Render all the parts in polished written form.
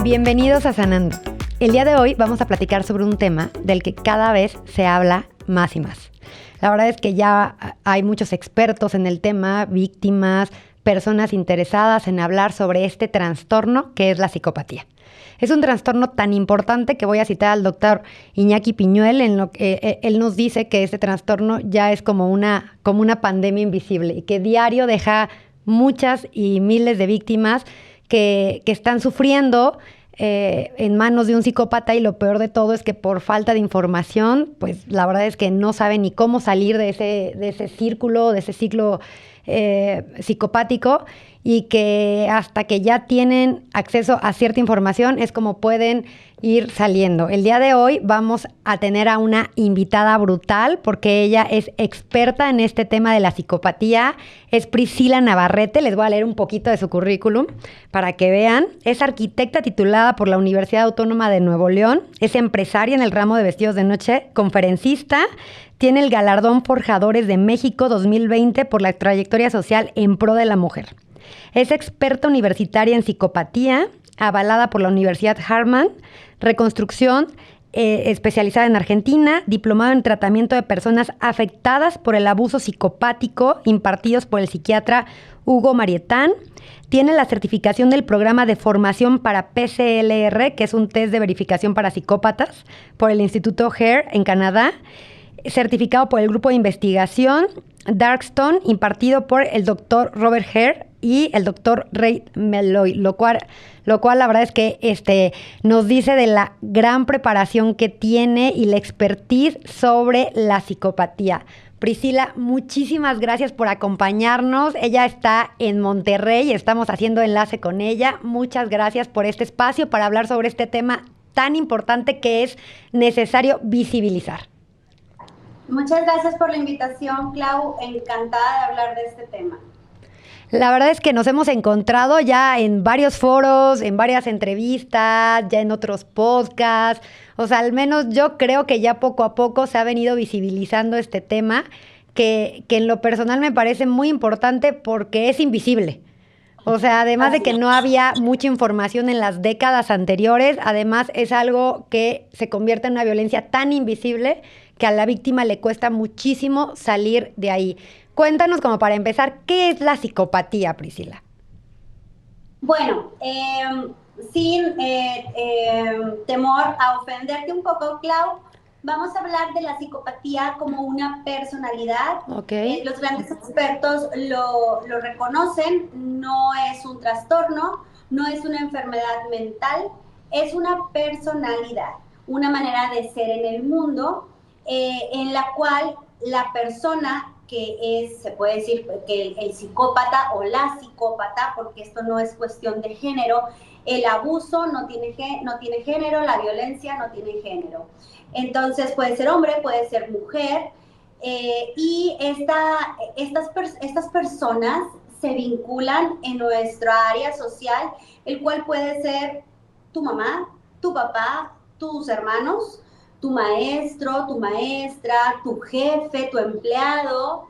Bienvenidos a Sanando. El día de hoy vamos a platicar sobre un tema del que cada vez se habla más y más. La verdad es que ya hay muchos expertos en el tema, víctimas, personas interesadas en hablar sobre este trastorno que es la psicopatía. Es un trastorno tan importante que voy a citar al doctor Iñaki Piñuel, en lo que él nos dice que este trastorno ya es como una pandemia invisible y que diario deja muchas y miles de víctimas que están sufriendo en manos de un psicópata, y lo peor de todo es que por falta de información, pues la verdad es que no saben ni cómo salir de ese círculo, de ese ciclo psicopático, y que hasta que ya tienen acceso a cierta información es como pueden ir saliendo. El día de hoy vamos a tener a una invitada brutal porque ella es experta en este tema de la psicopatía. Es Priscila Navarrete. Les voy a leer un poquito de su currículum para que vean. Es arquitecta titulada por la Universidad Autónoma de Nuevo León. Es empresaria en el ramo de vestidos de noche, conferencista. Tiene el galardón Forjadores de México 2020 por la trayectoria social en pro de la mujer. Es experta universitaria en psicopatía, avalada por la Universidad Harman, reconstrucción, especializada en Argentina, diplomado en tratamiento de personas afectadas por el abuso psicopático, impartidos por el psiquiatra Hugo Marietán. Tiene la certificación del programa de formación para PCLR, que es un test de verificación para psicópatas, por el Instituto Hare en Canadá, certificado por el grupo de investigación Darkstone, impartido por el doctor Robert Hare y el doctor Ray Meloy, lo cual la verdad es que nos dice de la gran preparación que tiene y la expertise sobre la psicopatía. Priscila, muchísimas gracias por acompañarnos. Ella está en Monterrey, estamos haciendo enlace con ella. Muchas gracias por este espacio para hablar sobre este tema tan importante que es necesario visibilizar. Muchas gracias por la invitación, Clau. Encantada de hablar de este tema. La verdad es que nos hemos encontrado ya en varios foros, en varias entrevistas, ya en otros podcasts. O sea, al menos yo creo que ya poco a poco se ha venido visibilizando este tema, que en lo personal me parece muy importante porque es invisible. O sea, además de que no había mucha información en las décadas anteriores, además es algo que se convierte en una violencia tan invisible que a la víctima le cuesta muchísimo salir de ahí. Cuéntanos, como para empezar, ¿qué es la psicopatía, Priscila? Bueno, sin temor a ofenderte un poco, Clau, vamos a hablar de la psicopatía como una personalidad. Okay. Los grandes expertos lo reconocen, no es un trastorno, no es una enfermedad mental, es una personalidad, una manera de ser en el mundo, en la cual la persona que es, se puede decir que el psicópata o la psicópata, porque esto no es cuestión de género, el abuso no tiene género, la violencia no tiene género. Entonces puede ser hombre, puede ser mujer, y estas personas se vinculan en nuestra área social, el cual puede ser tu mamá, tu papá, tus hermanos, tu maestro, tu maestra, tu jefe, tu empleado,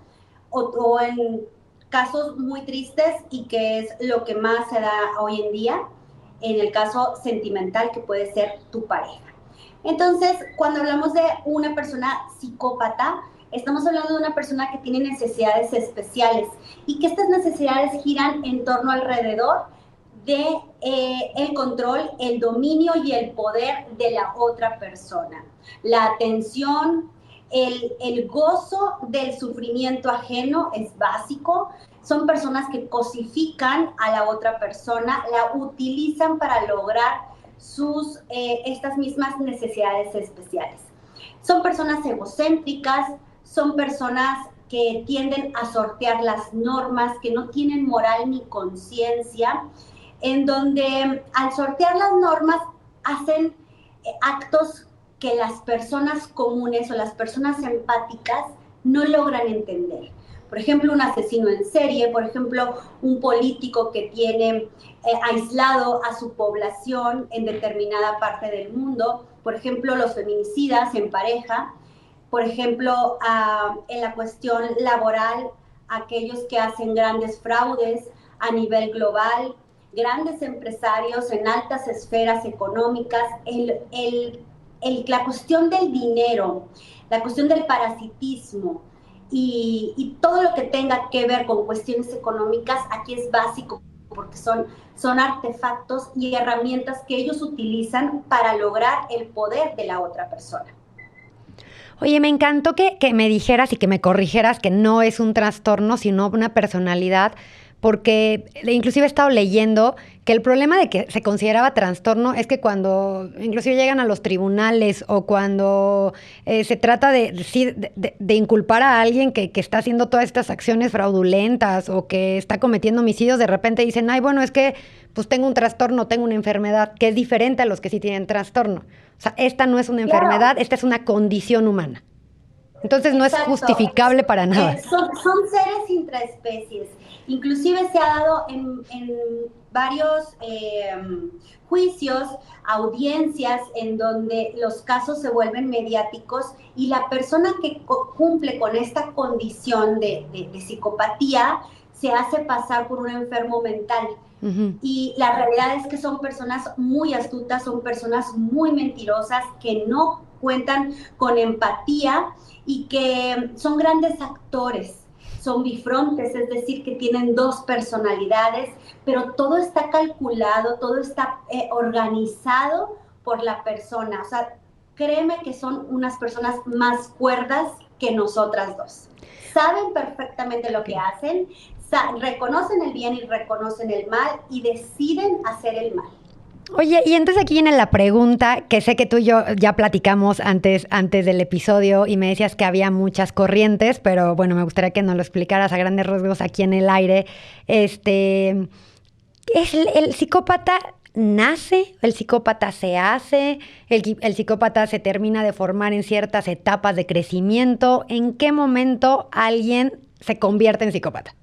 o en casos muy tristes y que es lo que más se da hoy en día, en el caso sentimental, que puede ser tu pareja. Entonces, cuando hablamos de una persona psicópata, estamos hablando de una persona que tiene necesidades especiales y que estas necesidades giran en torno alrededor de el control, el dominio y el poder de la otra persona. La atención, el gozo del sufrimiento ajeno es básico. Son personas que cosifican a la otra persona, la utilizan para lograr estas mismas necesidades especiales. Son personas egocéntricas, son personas que tienden a sortear las normas, que no tienen moral ni conciencia, en donde al sortear las normas hacen actos que las personas comunes o las personas empáticas no logran entender. Por ejemplo, un asesino en serie, por ejemplo, un político que tiene aislado a su población en determinada parte del mundo, por ejemplo, los feminicidas en pareja, por ejemplo, en la cuestión laboral, aquellos que hacen grandes fraudes a nivel global, grandes empresarios en altas esferas económicas, la cuestión del dinero, la cuestión del parasitismo y todo lo que tenga que ver con cuestiones económicas, aquí es básico porque son artefactos y herramientas que ellos utilizan para lograr el poder de la otra persona. Oye, me encantó que me dijeras y que me corrigieras que no es un trastorno, sino una personalidad, porque inclusive he estado leyendo que el problema de que se consideraba trastorno es que cuando inclusive llegan a los tribunales o cuando se trata de inculpar a alguien que está haciendo todas estas acciones fraudulentas o que está cometiendo homicidios, de repente dicen, ay, bueno, es que pues tengo un trastorno, tengo una enfermedad, que es diferente a los que sí tienen trastorno. O sea, esta no es una enfermedad, esta es una condición humana. Entonces no es justificable para nada. Son seres intraespecies. Inclusive se ha dado en varios juicios, audiencias en donde los casos se vuelven mediáticos y la persona que cumple con esta condición de psicopatía se hace pasar por un enfermo mental. Uh-huh. Y la realidad es que son personas muy astutas, son personas muy mentirosas que no cuentan con empatía y que son grandes actores, son bifrontes, es decir, que tienen dos personalidades, pero todo está calculado, todo está organizado por la persona. O sea, créeme que son unas personas más cuerdas que nosotras dos. Saben perfectamente lo que hacen, reconocen el bien y reconocen el mal y deciden hacer el mal. Oye, y entonces aquí viene la pregunta, que sé que tú y yo ya platicamos antes del episodio y me decías que había muchas corrientes, pero bueno, me gustaría que nos lo explicaras a grandes rasgos aquí en el aire. ¿Es el psicópata nace? ¿El psicópata se hace? ¿El psicópata se termina de formar en ciertas etapas de crecimiento? ¿En qué momento alguien se convierte en psicópata?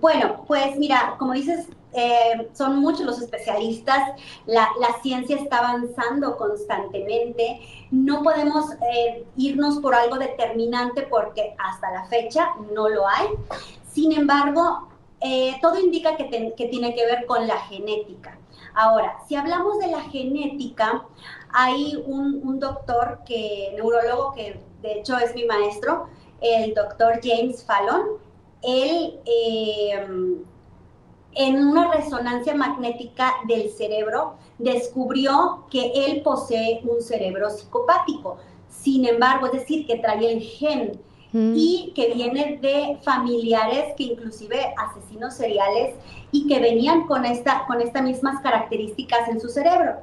Bueno, pues mira, como dices, son muchos los especialistas, la ciencia está avanzando constantemente, no podemos irnos por algo determinante porque hasta la fecha no lo hay. Sin embargo, todo indica que tiene que ver con la genética. Ahora, si hablamos de la genética, hay un doctor, neurólogo, que de hecho es mi maestro, el doctor James Fallon. Él, en una resonancia magnética del cerebro, descubrió que él posee un cerebro psicopático. Sin embargo, es decir, que trae el gen y que viene de familiares que inclusive asesinos seriales y que venían con estas mismas características en su cerebro.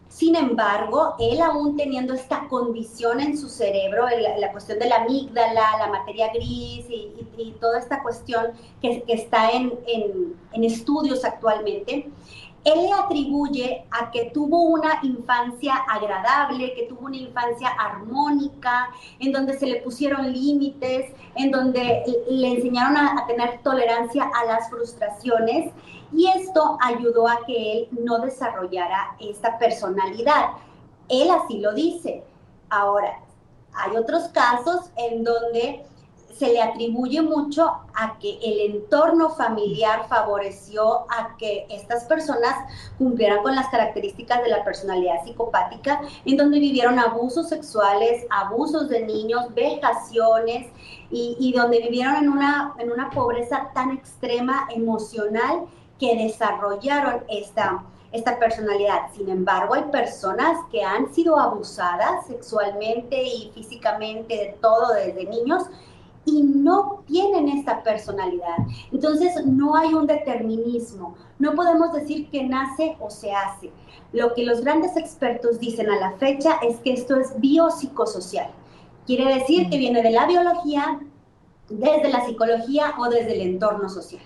Sin embargo, él aún teniendo esta condición en su cerebro, la cuestión de la amígdala, la materia gris y toda esta cuestión que está en estudios actualmente, él le atribuye a que tuvo una infancia agradable, que tuvo una infancia armónica, en donde se le pusieron límites, en donde le enseñaron a tener tolerancia a las frustraciones, y esto ayudó a que él no desarrollara esta personalidad. Él así lo dice. Ahora, hay otros casos en donde se le atribuye mucho a que el entorno familiar favoreció a que estas personas cumplieran con las características de la personalidad psicopática, en donde vivieron abusos sexuales, abusos de niños, vejaciones, y donde vivieron en una pobreza tan extrema emocional que desarrollaron esta personalidad. Sin embargo, hay personas que han sido abusadas sexualmente y físicamente, de todo, desde niños, y no tienen esta personalidad. Entonces, no hay un determinismo. No podemos decir que nace o se hace. Lo que los grandes expertos dicen a la fecha es que esto es biopsicosocial. Quiere decir que viene de la biología, desde la psicología o desde el entorno social.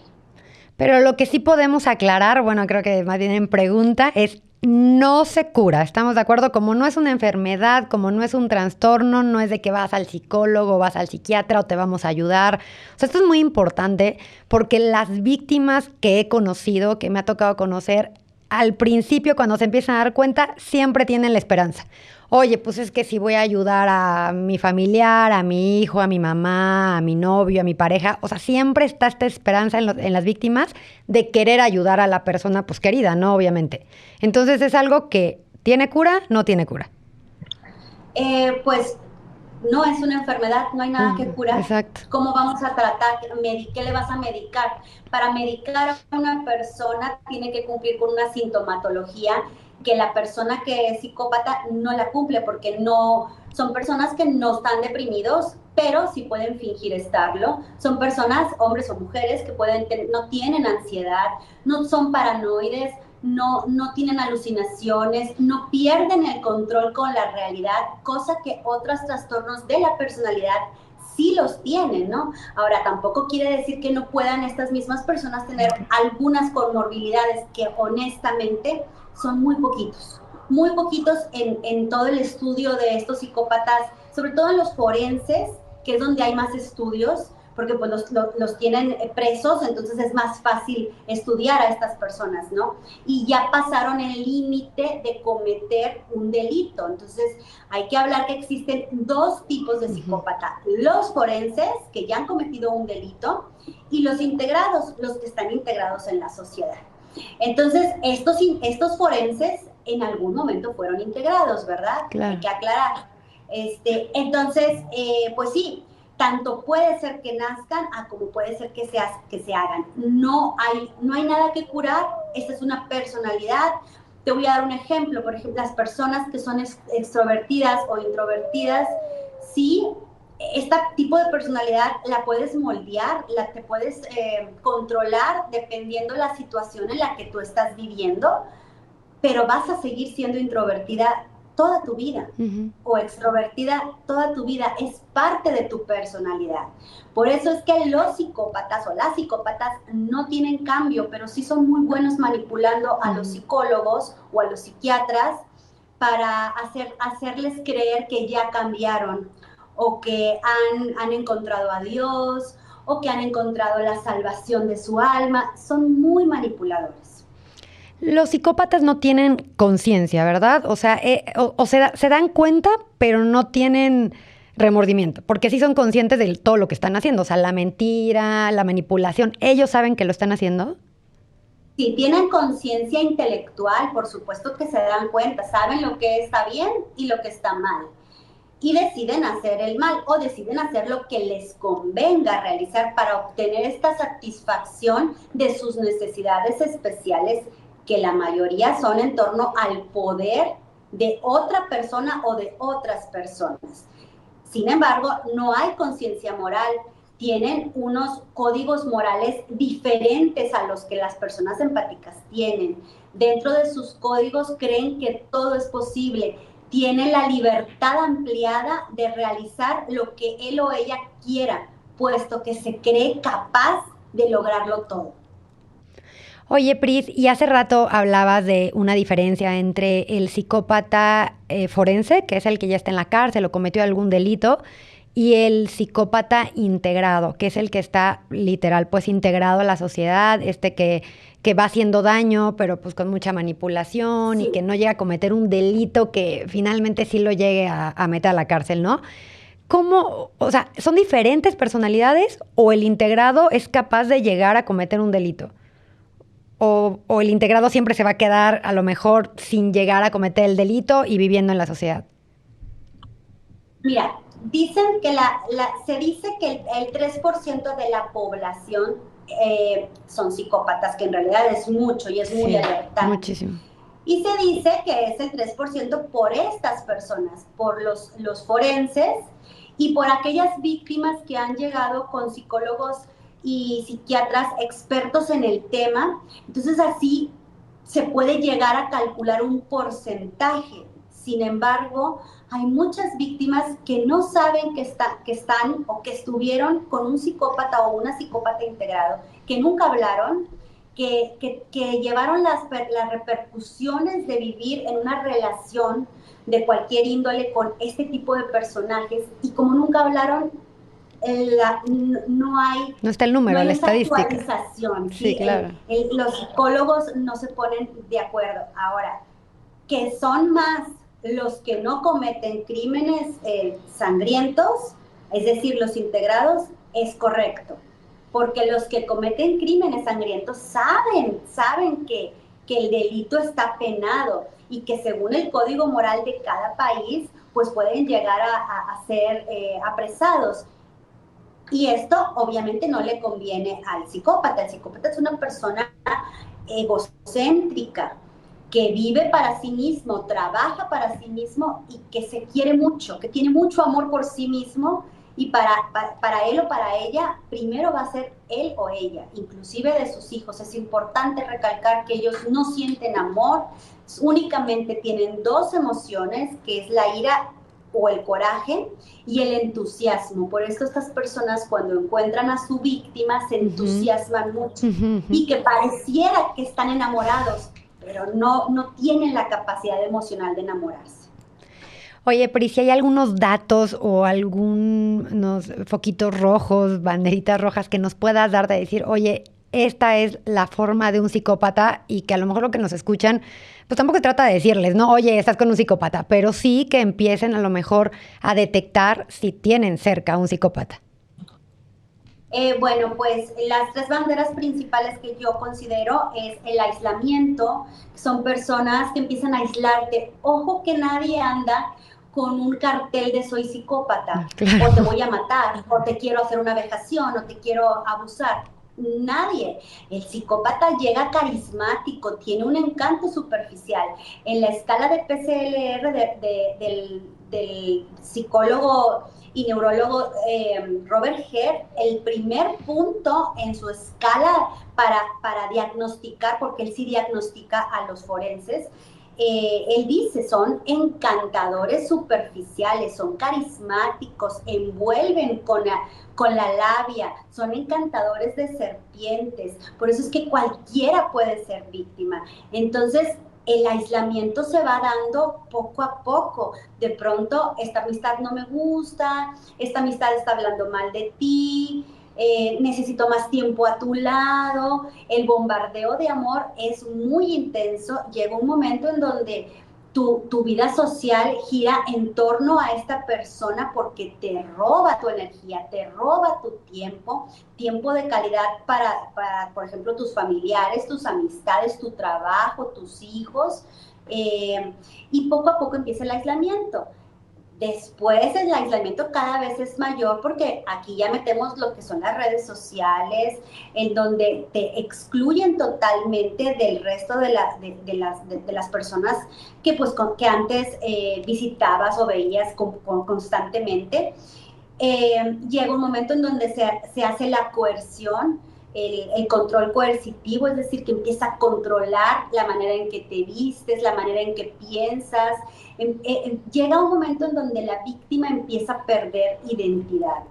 Pero lo que sí podemos aclarar, bueno, creo que más bien en pregunta, es no se cura. ¿Estamos de acuerdo? Como no es una enfermedad, como no es un trastorno, no es de que vas al psicólogo, vas al psiquiatra o te vamos a ayudar. O sea, esto es muy importante porque las víctimas que he conocido, que me ha tocado conocer, al principio, cuando se empiezan a dar cuenta, siempre tienen la esperanza. Oye, pues es que si voy a ayudar a mi familiar, a mi hijo, a mi mamá, a mi novio, a mi pareja, o sea, siempre está esta esperanza en las víctimas de querer ayudar a la persona, pues querida, ¿no? Obviamente. Entonces es algo que tiene cura, no tiene cura. Pues no es una enfermedad, no hay nada que curar. Exacto. ¿Cómo vamos a tratar? ¿Qué le vas a medicar? Para medicar a una persona tiene que cumplir con una sintomatología que la persona que es psicópata no la cumple, porque no son personas que no están deprimidos, pero sí pueden fingir estarlo. Son personas, hombres o mujeres, que no tienen ansiedad, no son paranoides, no tienen alucinaciones, no pierden el control con la realidad, cosa que otros trastornos de la personalidad sí los tienen, ¿no? Ahora, tampoco quiere decir que no puedan estas mismas personas tener algunas comorbilidades que honestamente son muy poquitos en todo el estudio de estos psicópatas, sobre todo en los forenses, que es donde hay más estudios, porque pues los tienen presos, entonces es más fácil estudiar a estas personas, ¿no? Y ya pasaron el límite de cometer un delito. Entonces hay que hablar que existen dos tipos de psicópata: los forenses, que ya han cometido un delito, y los integrados, los que están integrados en la sociedad. Entonces estos forenses en algún momento fueron integrados, ¿verdad? Claro. Hay que aclarar. Entonces, pues sí, tanto puede ser que nazcan como puede ser que se hagan. No hay nada que curar. Esta es una personalidad. Te voy a dar un ejemplo. Por ejemplo, las personas que son extrovertidas o introvertidas, sí, este tipo de personalidad la puedes moldear, te puedes controlar dependiendo la situación en la que tú estás viviendo, pero vas a seguir siendo introvertida toda tu vida, o extrovertida toda tu vida. Es parte de tu personalidad. Por eso es que los psicópatas o las psicópatas no tienen cambio, pero sí son muy buenos manipulando a los psicólogos o a los psiquiatras para hacerles creer que ya cambiaron, o que han encontrado a Dios, o que han encontrado la salvación de su alma. Son muy manipuladores. Los psicópatas no tienen conciencia, ¿verdad? O sea, se dan cuenta, pero no tienen remordimiento, porque sí son conscientes de todo lo que están haciendo, o sea, la mentira, la manipulación. ¿Ellos saben que lo están haciendo? Si tienen conciencia intelectual, por supuesto que se dan cuenta, saben lo que está bien y lo que está mal, y deciden hacer el mal o deciden hacer lo que les convenga realizar para obtener esta satisfacción de sus necesidades especiales, que la mayoría son en torno al poder de otra persona o de otras personas. Sin embargo, no hay conciencia moral. Tienen unos códigos morales diferentes a los que las personas empáticas tienen. Dentro de sus códigos creen que todo es posible. Tienen la libertad ampliada de realizar lo que él o ella quiera, puesto que se cree capaz de lograrlo todo. Oye, Pris, y hace rato hablabas de una diferencia entre el psicópata forense, que es el que ya está en la cárcel o cometió algún delito, y el psicópata integrado, que es el que está literal, pues integrado a la sociedad, que va haciendo daño, pero pues con mucha manipulación, sí, y que no llega a cometer un delito que finalmente sí lo llegue a meter a la cárcel, ¿no? ¿Cómo, o sea, son diferentes personalidades o el integrado es capaz de llegar a cometer un delito? O el integrado siempre se va a quedar a lo mejor sin llegar a cometer el delito y viviendo en la sociedad? Mira, dicen que se dice que el 3% de la población son psicópatas, que en realidad es mucho y es muy alertante. Muchísimo. Y se dice que es el 3% por estas personas, por los forenses y por aquellas víctimas que han llegado con psicólogos y psiquiatras expertos en el tema. Entonces así se puede llegar a calcular un porcentaje. Sin embargo, hay muchas víctimas que no saben que están o que estuvieron con un psicópata o una psicópata integrado, que nunca hablaron, que llevaron las repercusiones de vivir en una relación de cualquier índole con este tipo de personajes, y como nunca hablaron, No está el no número, hay la esa estadística. actualización, Sí, ¿sí? claro. Los psicólogos no se ponen de acuerdo. Ahora, que son más los que no cometen crímenes sangrientos, es decir, los integrados, es correcto. Porque los que cometen crímenes sangrientos saben que el delito está penado y que según el código moral de cada país, pues pueden llegar a ser apresados. Y esto obviamente no le conviene al psicópata. El psicópata es una persona egocéntrica, que vive para sí mismo, trabaja para sí mismo y que se quiere mucho, que tiene mucho amor por sí mismo y para él o para ella, primero va a ser él o ella, inclusive de sus hijos. Es importante recalcar que ellos no sienten amor, únicamente tienen dos emociones, que es la ira o el coraje y el entusiasmo. Por eso estas personas cuando encuentran a su víctima se entusiasman mucho y que pareciera que están enamorados, pero no tienen la capacidad emocional de enamorarse. Oye, Pri, si hay algunos datos o algunos foquitos rojos, banderitas rojas que nos puedas dar de decir, oye, esta es la forma de un psicópata y que a lo mejor lo que nos escuchan, pues tampoco se trata de decirles, ¿no? Oye, estás con un psicópata, pero sí que empiecen a lo mejor a detectar si tienen cerca a un psicópata. Bueno, pues las tres banderas principales que yo considero es el aislamiento. Son personas que empiezan a aislarte. Ojo que nadie anda con un cartel de soy psicópata, Claro. o te voy a matar, o te quiero hacer una vejación, o te quiero abusar. Nadie. El psicópata llega carismático, tiene un encanto superficial. En la escala de PCLR del psicólogo y neurólogo Robert Hare, el primer punto en su escala para diagnosticar, porque él sí diagnostica a los forenses, él dice, son encantadores superficiales, son carismáticos, envuelven con la labia, son encantadores de serpientes. Por eso es que cualquiera puede ser víctima. Entonces, el aislamiento se va dando poco a poco. De pronto, esta amistad no me gusta, esta amistad está hablando mal de ti, necesito más tiempo a tu lado. El bombardeo de amor es muy intenso. Llega un momento en donde tu vida social gira en torno a esta persona porque te roba tu energía, te roba tu tiempo de calidad por ejemplo, tus familiares, tus amistades, tu trabajo, tus hijos, y poco a poco empieza el aislamiento. Después el aislamiento cada vez es mayor porque aquí ya metemos lo que son las redes sociales, en donde te excluyen totalmente del resto de las personas que, pues, que antes visitabas o veías constantemente. Llega un momento en donde se hace la coerción, el control coercitivo, es decir, que empieza a controlar la manera en que te vistes, la manera en que piensas. Llega un momento en donde la víctima empieza a perder identidad.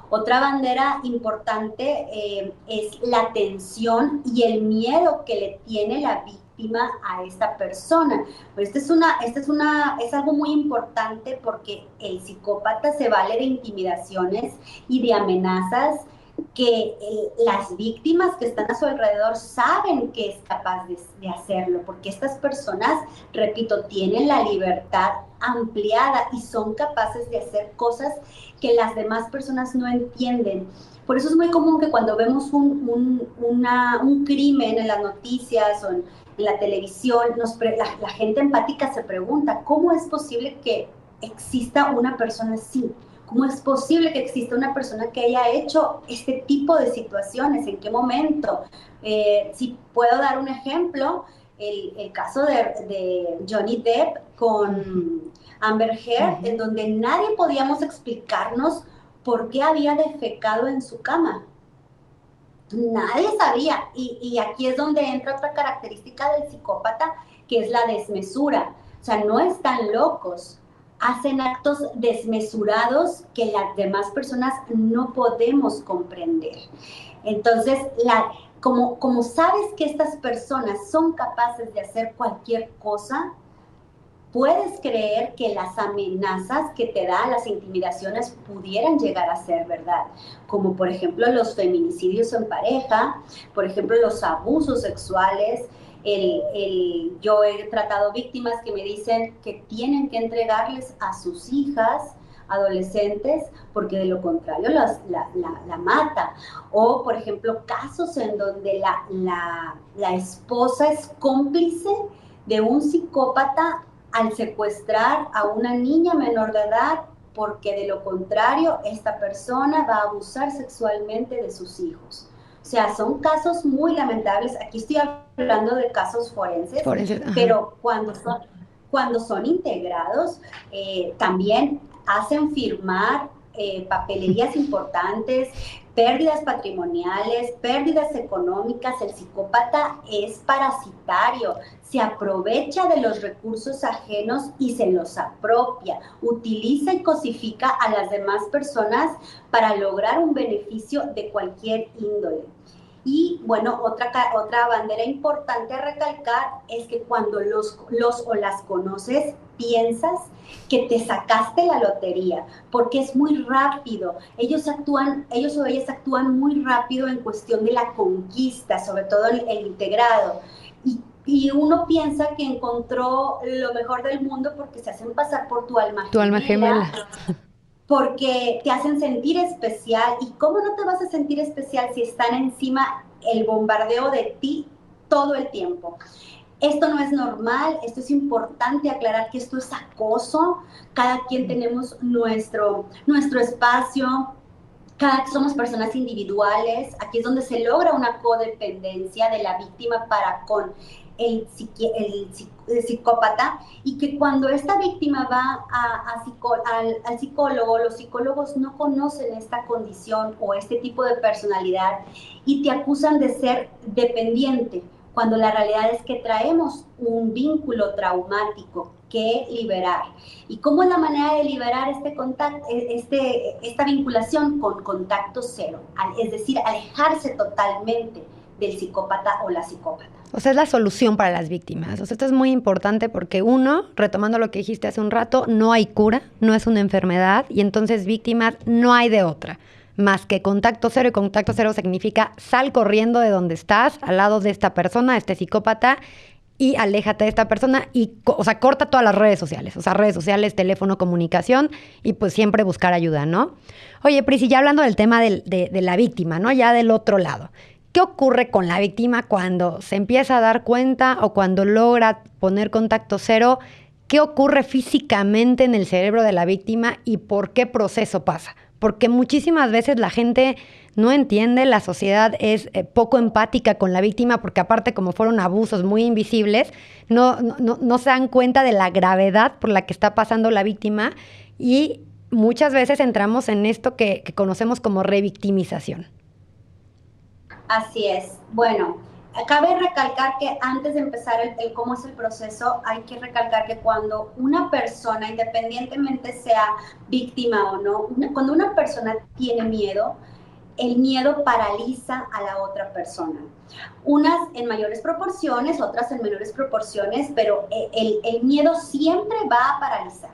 Otra bandera importante es la tensión y el miedo que le tiene la víctima a esta persona. Pero es algo muy importante porque el psicópata se vale de intimidaciones y de amenazas que las víctimas que están a su alrededor saben que es capaz de hacerlo, porque estas personas, repito, tienen la libertad ampliada y son capaces de hacer cosas que las demás personas no entienden. Por eso es muy común que cuando vemos un crimen en las noticias o en la televisión, la gente empática se pregunta, ¿cómo es posible que exista una persona así? ¿Cómo es posible que exista una persona que haya hecho este tipo de situaciones? ¿En qué momento? Si puedo dar un ejemplo, el caso de Johnny Depp con Amber Heard, en donde nadie podíamos explicarnos por qué había defecado en su cama. Nadie sabía. Y aquí es donde entra otra característica del psicópata, que es la desmesura. O sea, no están locos. Hacen actos desmesurados que las demás personas no podemos comprender. Entonces, como sabes que estas personas son capaces de hacer cualquier cosa, puedes creer que las amenazas que te dan, las intimidaciones, pudieran llegar a ser verdad, como por ejemplo los feminicidios en pareja, por ejemplo los abusos sexuales. Yo he tratado víctimas que me dicen que tienen que entregarles a sus hijas adolescentes porque de lo contrario la mata. O, por ejemplo, casos en donde la esposa es cómplice de un psicópata al secuestrar a una niña menor de edad, porque de lo contrario esta persona va a abusar sexualmente de sus hijos. O sea, son casos muy lamentables. Aquí estoy hablando de casos forenses, pero cuando son integrados, también hacen firmar papelerías importantes, pérdidas patrimoniales, pérdidas económicas. El psicópata es parasitario, se aprovecha de los recursos ajenos y se los apropia, utiliza y cosifica a las demás personas para lograr un beneficio de cualquier índole. Y bueno, otra bandera importante a recalcar es que cuando los o las conoces, piensas que te sacaste la lotería, porque es muy rápido. Ellos o ellas actúan muy rápido en cuestión de la conquista, sobre todo el integrado. Y uno piensa que encontró lo mejor del mundo porque se hacen pasar por tu alma gemela. Tu alma gemela. Porque te hacen sentir especial. ¿Y cómo no te vas a sentir especial si están encima el bombardeo de ti todo el tiempo? Esto no es normal, esto es importante aclarar que esto es acoso. Cada quien tenemos nuestro espacio, somos personas individuales. Aquí es donde se logra una codependencia de la víctima para con el psicópata, y que cuando esta víctima va al psicólogo, los psicólogos no conocen esta condición o este tipo de personalidad y te acusan de ser dependiente, cuando la realidad es que traemos un vínculo traumático que liberar. ¿Y cómo es la manera de liberar esta vinculación? Con contacto cero, es decir, alejarse totalmente del psicópata o la psicópata. O sea, es la solución para las víctimas. O sea, esto es muy importante porque uno, retomando lo que dijiste hace un rato, no hay cura, no es una enfermedad, y entonces víctimas no hay de otra más que contacto cero, y contacto cero significa sal corriendo de donde estás, al lado de esta persona, este psicópata, y aléjate de esta persona y, o sea, corta todas las redes sociales. O sea, redes sociales, teléfono, comunicación, y pues siempre buscar ayuda, ¿no? Oye, Prisi, ya hablando del tema de la víctima, ¿no? Ya del otro lado. ¿Qué ocurre con la víctima cuando se empieza a dar cuenta o cuando logra poner contacto cero? ¿Qué ocurre físicamente en el cerebro de la víctima y por qué proceso pasa? Porque muchísimas veces la gente no entiende, la sociedad es poco empática con la víctima, porque aparte, como fueron abusos muy invisibles, no se dan cuenta de la gravedad por la que está pasando la víctima, y muchas veces entramos en esto que conocemos como revictimización. Así es. Bueno, cabe recalcar que antes de empezar el cómo es el proceso, hay que recalcar que cuando una persona, independientemente sea víctima o no, cuando una persona tiene miedo, el miedo paraliza a la otra persona. Unas en mayores proporciones, otras en menores proporciones, pero el miedo siempre va a paralizar.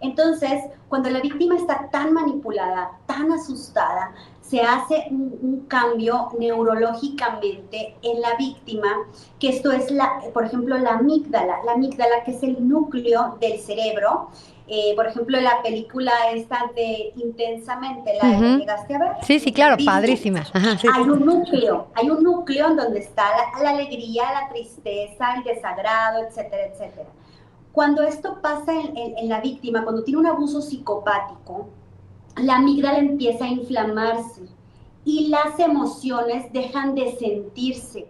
Entonces, cuando la víctima está tan manipulada, tan asustada, se hace un cambio neurológicamente en la víctima, que esto es, por ejemplo, la amígdala, que es el núcleo del cerebro. Por ejemplo, la película esta de Intensamente, ¿la llegaste a ver? Sí, claro, padrísima. Ajá, sí. Hay un núcleo en donde está la alegría, la tristeza, el desagrado, etcétera, etcétera. Cuando esto pasa en la víctima, cuando tiene un abuso psicopático, la amígdala empieza a inflamarse y las emociones dejan de sentirse.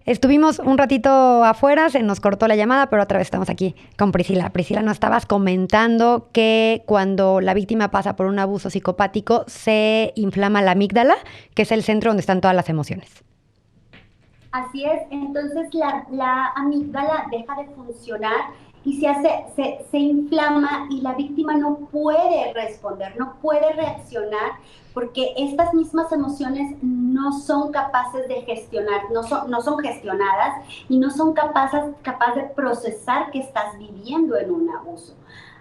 Estuvimos un ratito afuera, se nos cortó la llamada, pero otra vez estamos aquí con Priscila. Priscila, nos estabas comentando que cuando la víctima pasa por un abuso psicopático, se inflama la amígdala, que es el centro donde están todas las emociones. Así es, entonces la amígdala deja de funcionar y se inflama y la víctima no puede responder, no puede reaccionar porque estas mismas emociones no son capaces de gestionar, no son gestionadas y no son capaces de procesar que estás viviendo en un abuso.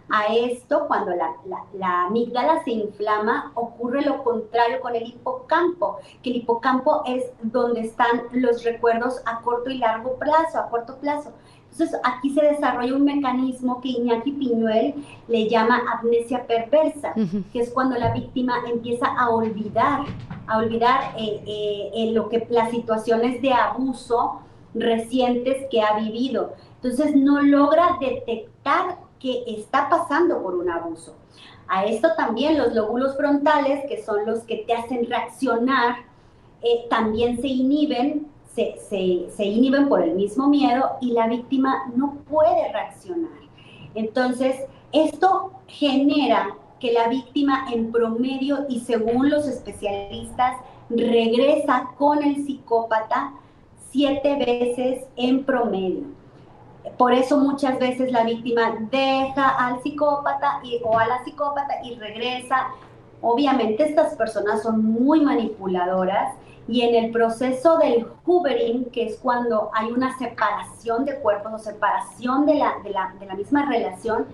A esto, cuando la amígdala se inflama, ocurre lo contrario con el hipocampo, que el hipocampo es donde están los recuerdos a corto y largo plazo, a corto plazo. Entonces, aquí se desarrolla un mecanismo que Iñaki Piñuel le llama amnesia perversa, que es cuando la víctima empieza a olvidar las situaciones de abuso recientes que ha vivido. Entonces, no logra detectar que está pasando por un abuso. A esto también los lóbulos frontales, que son los que te hacen reaccionar, también se inhiben por el mismo miedo y la víctima no puede reaccionar. Entonces, esto genera que la víctima en promedio y según los especialistas regresa con el psicópata 7 veces en promedio. Por eso muchas veces la víctima deja al psicópata o a la psicópata y regresa. Obviamente estas personas son muy manipuladoras y en el proceso del hoovering, que es cuando hay una separación de cuerpos o separación de la misma relación,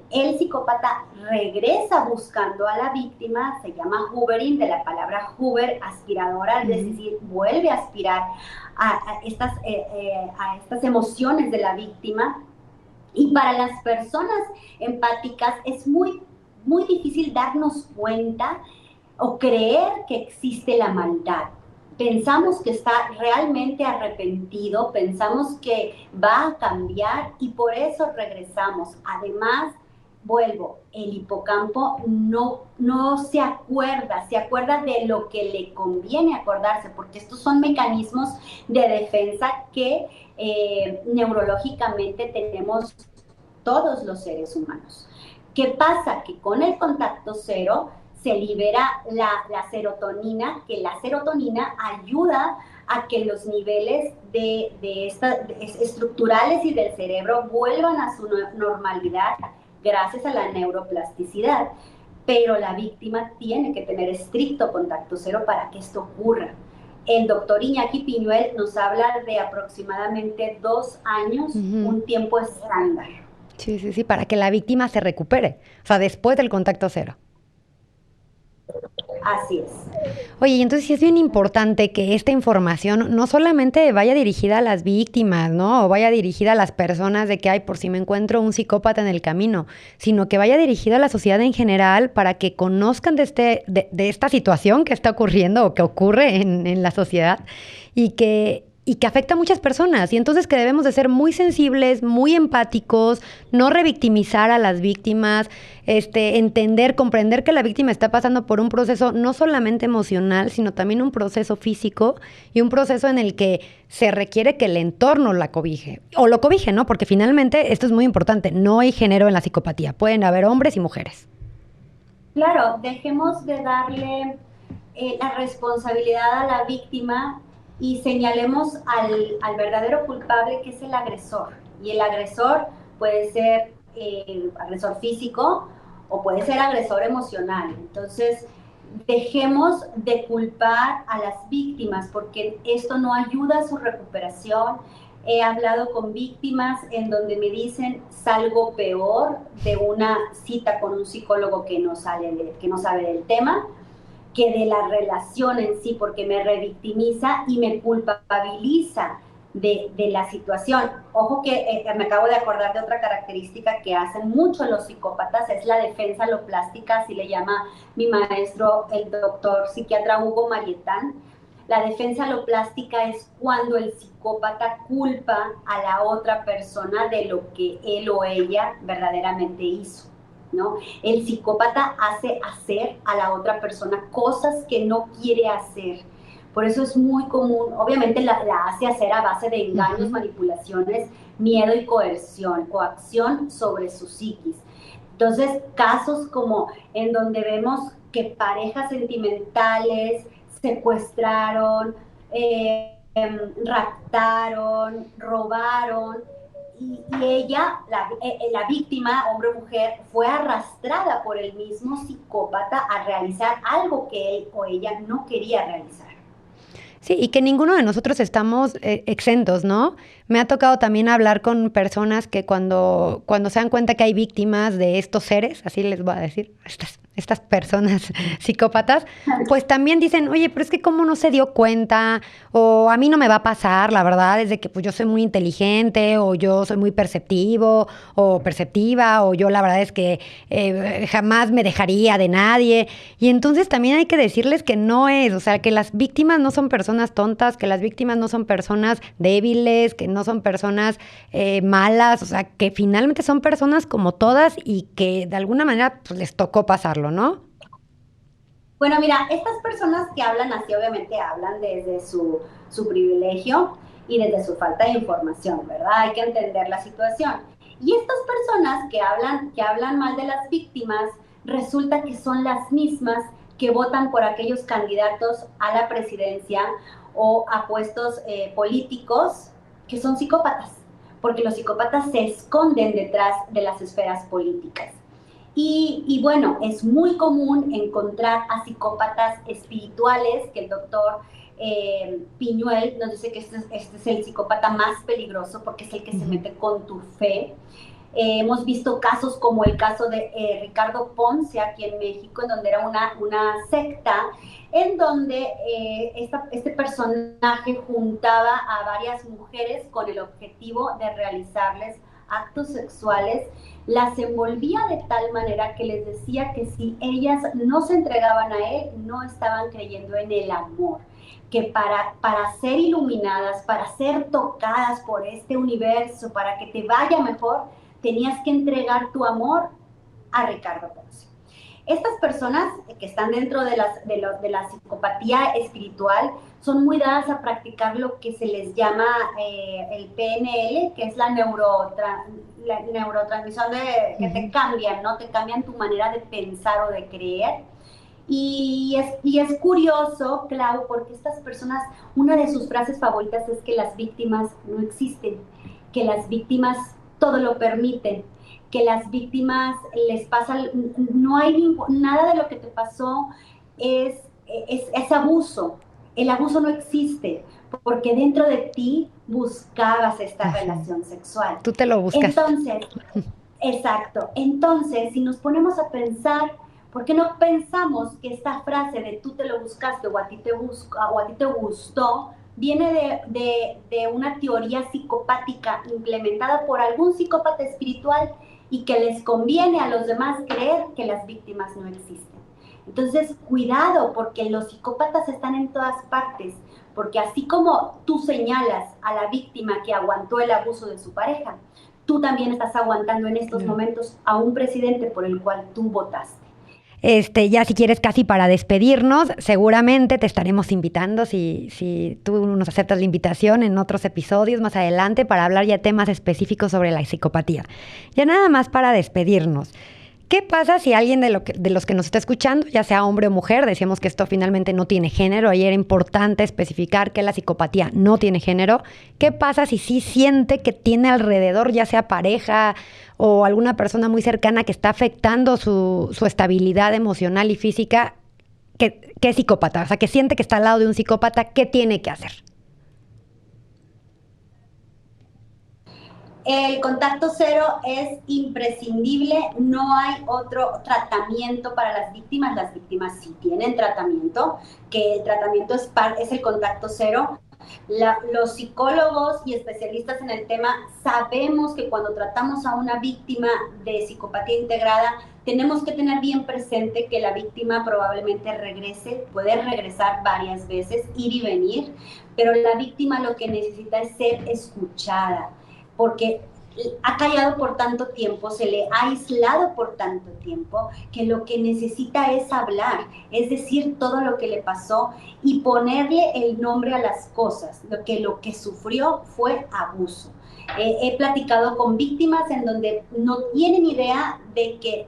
el psicópata regresa buscando a la víctima, se llama hoovering, de la palabra hoover, aspiradora, es decir, vuelve a aspirar a estas emociones de la víctima. Y para las personas empáticas es muy, muy difícil darnos cuenta o creer que existe la maldad. Pensamos que está realmente arrepentido, pensamos que va a cambiar y por eso regresamos. Además, el hipocampo no se acuerda de lo que le conviene acordarse, porque estos son mecanismos de defensa que neurológicamente tenemos todos los seres humanos. ¿Qué pasa? Que con el contacto cero se libera la serotonina, que la serotonina ayuda a que los niveles estructurales y del cerebro vuelvan a su normalidad gracias a la neuroplasticidad. Pero la víctima tiene que tener estricto contacto cero para que esto ocurra. El doctor Iñaki Piñuel nos habla de aproximadamente 2 años, un tiempo estándar. Sí, sí, sí, para que la víctima se recupere, o sea, después del contacto cero. Así es. Oye, y entonces sí es bien importante que esta información no solamente vaya dirigida a las víctimas, ¿no? O vaya dirigida a las personas de que, ay, por si me encuentro un psicópata en el camino, sino que vaya dirigida a la sociedad en general para que conozcan de esta situación que está ocurriendo o que ocurre en la sociedad y que afecta a muchas personas. Y entonces que debemos de ser muy sensibles, muy empáticos, no revictimizar a las víctimas, entender, comprender que la víctima está pasando por un proceso no solamente emocional, sino también un proceso físico y un proceso en el que se requiere que el entorno la cobije. O lo cobije, ¿no? Porque finalmente, esto es muy importante, no hay género en la psicopatía. Pueden haber hombres y mujeres. Claro, dejemos de darle la responsabilidad a la víctima y señalemos al verdadero culpable, que es el agresor. Y el agresor puede ser agresor físico o puede ser agresor emocional. Entonces, dejemos de culpar a las víctimas porque esto no ayuda a su recuperación. He hablado con víctimas en donde me dicen salgo peor de una cita con un psicólogo que no sabe del tema, que de la relación en sí, porque me revictimiza y me culpabiliza de la situación. Ojo que me acabo de acordar de otra característica que hacen mucho los psicópatas, es la defensa aloplástica, así le llama mi maestro, el doctor psiquiatra Hugo Marietán. La defensa aloplástica es cuando el psicópata culpa a la otra persona de lo que él o ella verdaderamente hizo, ¿no? El psicópata hace hacer a la otra persona cosas que no quiere hacer. Por eso es muy común, obviamente la hace hacer a base de engaños, manipulaciones, miedo y coacción sobre su psiquis. Entonces, casos como en donde vemos que parejas sentimentales secuestraron, raptaron, robaron, y ella, la víctima, hombre o mujer, fue arrastrada por el mismo psicópata a realizar algo que él o ella no quería realizar. Sí, y que ninguno de nosotros estamos exentos, ¿no? Me ha tocado también hablar con personas que cuando se dan cuenta que hay víctimas de estos seres, así les voy a decir, estas personas psicópatas, pues también dicen, oye, pero es que cómo no se dio cuenta, o a mí no me va a pasar, la verdad es de que pues yo soy muy inteligente, o yo soy muy perceptivo, o perceptiva, o yo la verdad es que jamás me dejaría de nadie. Y entonces también hay que decirles que no es, o sea, que las víctimas no son personas tontas, que las víctimas no son personas débiles, que no son personas malas, o sea, que finalmente son personas como todas y que de alguna manera pues, les tocó pasarlo, ¿no? Bueno, mira, estas personas que hablan así obviamente hablan desde su privilegio y desde su falta de información, ¿verdad? Hay que entender la situación. Y estas personas que hablan mal de las víctimas, resulta que son las mismas que votan por aquellos candidatos a la presidencia o a puestos políticos que son psicópatas, porque los psicópatas se esconden detrás de las esferas políticas. Y bueno, es muy común encontrar a psicópatas espirituales, que el doctor Piñuel nos dice que este es el psicópata más peligroso porque es el que se mete con tu fe. Hemos visto casos como el caso de Ricardo Ponce aquí en México, en donde era una secta, en donde este personaje juntaba a varias mujeres con el objetivo de realizarles actos sexuales, las envolvía de tal manera que les decía que si ellas no se entregaban a él, no estaban creyendo en el amor, que para ser iluminadas, para ser tocadas por este universo, para que te vaya mejor, tenías que entregar tu amor a Ricardo Ponce. Estas personas que están dentro de la psicopatía espiritual son muy dadas a practicar lo que se les llama el PNL, que es la neurotransmisión que te cambian, ¿no? Te cambian tu manera de pensar o de creer. Y es curioso, Clau, porque estas personas, una de sus frases favoritas es que las víctimas no existen, que las víctimas todo lo permiten, que las víctimas les pasa, no hay nada de lo que te pasó es abuso. El abuso no existe, porque dentro de ti buscabas esta relación sexual. Tú te lo buscas. Entonces, exacto. Entonces, si nos ponemos a pensar, ¿por qué no pensamos que esta frase de tú te lo buscaste o a ti te gustó viene de una teoría psicopática implementada por algún psicópata espiritual y que les conviene a los demás creer que las víctimas no existen? Entonces, cuidado, porque los psicópatas están en todas partes, porque así como tú señalas a la víctima que aguantó el abuso de su pareja, tú también estás aguantando en estos momentos a un presidente por el cual tú votaste. Ya si quieres casi para despedirnos, seguramente te estaremos invitando, si tú nos aceptas la invitación en otros episodios más adelante para hablar ya temas específicos sobre la psicopatía. Ya nada más para despedirnos. ¿Qué pasa si alguien de los que nos está escuchando, ya sea hombre o mujer, decíamos que esto finalmente no tiene género, y era importante especificar que la psicopatía no tiene género? ¿Qué pasa si sí siente que tiene alrededor, ya sea pareja o alguna persona muy cercana que está afectando su estabilidad emocional y física, que es psicópata? O sea, que siente que está al lado de un psicópata, ¿qué tiene que hacer? El contacto cero es imprescindible, no hay otro tratamiento para las víctimas sí tienen tratamiento, que el tratamiento es el contacto cero. Los psicólogos y especialistas en el tema sabemos que cuando tratamos a una víctima de psicopatía integrada, tenemos que tener bien presente que la víctima probablemente regrese, puede regresar varias veces, ir y venir, pero la víctima lo que necesita es ser escuchada, porque ha callado por tanto tiempo, se le ha aislado por tanto tiempo, que lo que necesita es hablar, es decir todo lo que le pasó y ponerle el nombre a las cosas. Lo que sufrió fue abuso. He platicado con víctimas en donde no tienen idea de que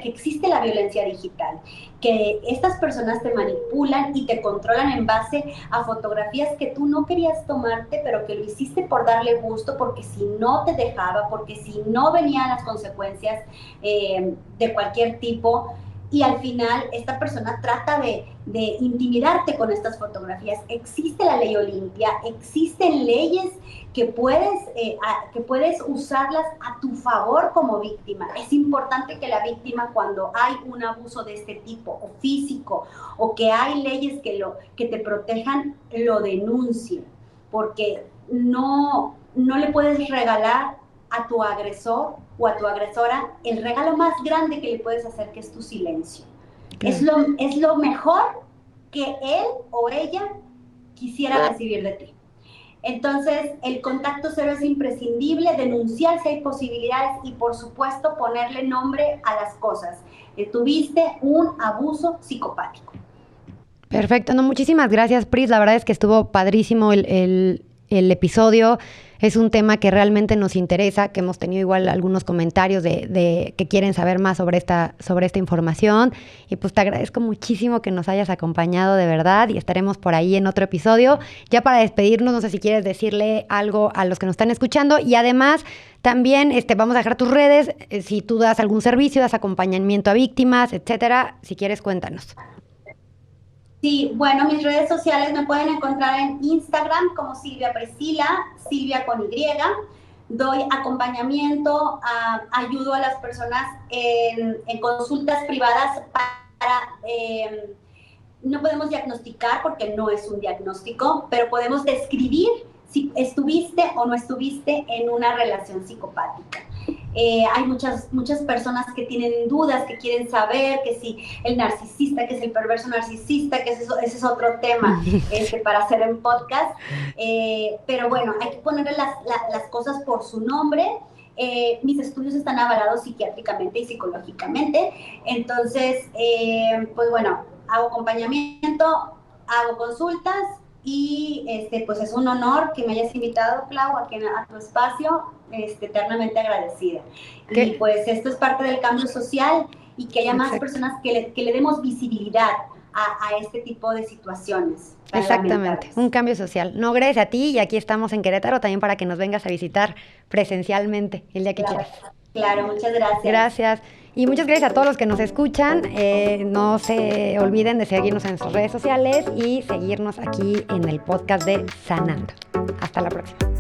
que existe la violencia digital, que estas personas te manipulan y te controlan en base a fotografías que tú no querías tomarte, pero que lo hiciste por darle gusto, porque si no te dejaba, porque si no venían las consecuencias de cualquier tipo. Y al final esta persona trata de intimidarte con estas fotografías. Existe la ley Olimpia, existen leyes que puedes usarlas a tu favor como víctima. Es importante que la víctima, cuando hay un abuso de este tipo, o físico, o que hay leyes que te protejan, lo denuncie, porque no le puedes regalar a tu agresor o a tu agresora el regalo más grande que le puedes hacer, que es tu silencio. Es lo mejor que él o ella quisiera recibir de ti. Entonces, el contacto cero es imprescindible, denunciar si hay posibilidades y, por supuesto, ponerle nombre a las cosas. Tuviste un abuso psicopático. Perfecto, no, muchísimas gracias, Pris. La verdad es que estuvo padrísimo el episodio. Es un tema que realmente nos interesa, que hemos tenido igual algunos comentarios de que quieren saber más sobre esta información. Y pues te agradezco muchísimo que nos hayas acompañado, de verdad, y estaremos por ahí en otro episodio. Ya para despedirnos, no sé si quieres decirle algo a los que nos están escuchando, y además también vamos a dejar tus redes, si tú das algún servicio, das acompañamiento a víctimas, etcétera. Si quieres, cuéntanos. Sí, bueno, mis redes sociales me pueden encontrar en Instagram como Silvia Priscila, Silvia con Y. Doy acompañamiento, ayudo a las personas en consultas privadas no podemos diagnosticar porque no es un diagnóstico, pero podemos describir si estuviste o no estuviste en una relación psicopática. Hay muchas personas que tienen dudas, que quieren saber que si el narcisista, que es el perverso narcisista, que ese es otro tema para hacer en podcast. Pero bueno, hay que ponerle las cosas por su nombre. Mis estudios están avalados psiquiátricamente y psicológicamente. Entonces, pues bueno, hago acompañamiento, hago consultas. Y pues es un honor que me hayas invitado, Clau, aquí a tu espacio, eternamente agradecida. ¿Qué? Y pues esto es parte del cambio social y que haya más personas que le demos visibilidad a este tipo de situaciones. Exactamente, un cambio social. No, gracias a ti, y aquí estamos en Querétaro también para que nos vengas a visitar presencialmente el día que quieras. Claro, muchas gracias. Gracias. Y muchas gracias a todos los que nos escuchan. No se olviden de seguirnos en nuestras redes sociales y seguirnos aquí en el podcast de Sanando. Hasta la próxima.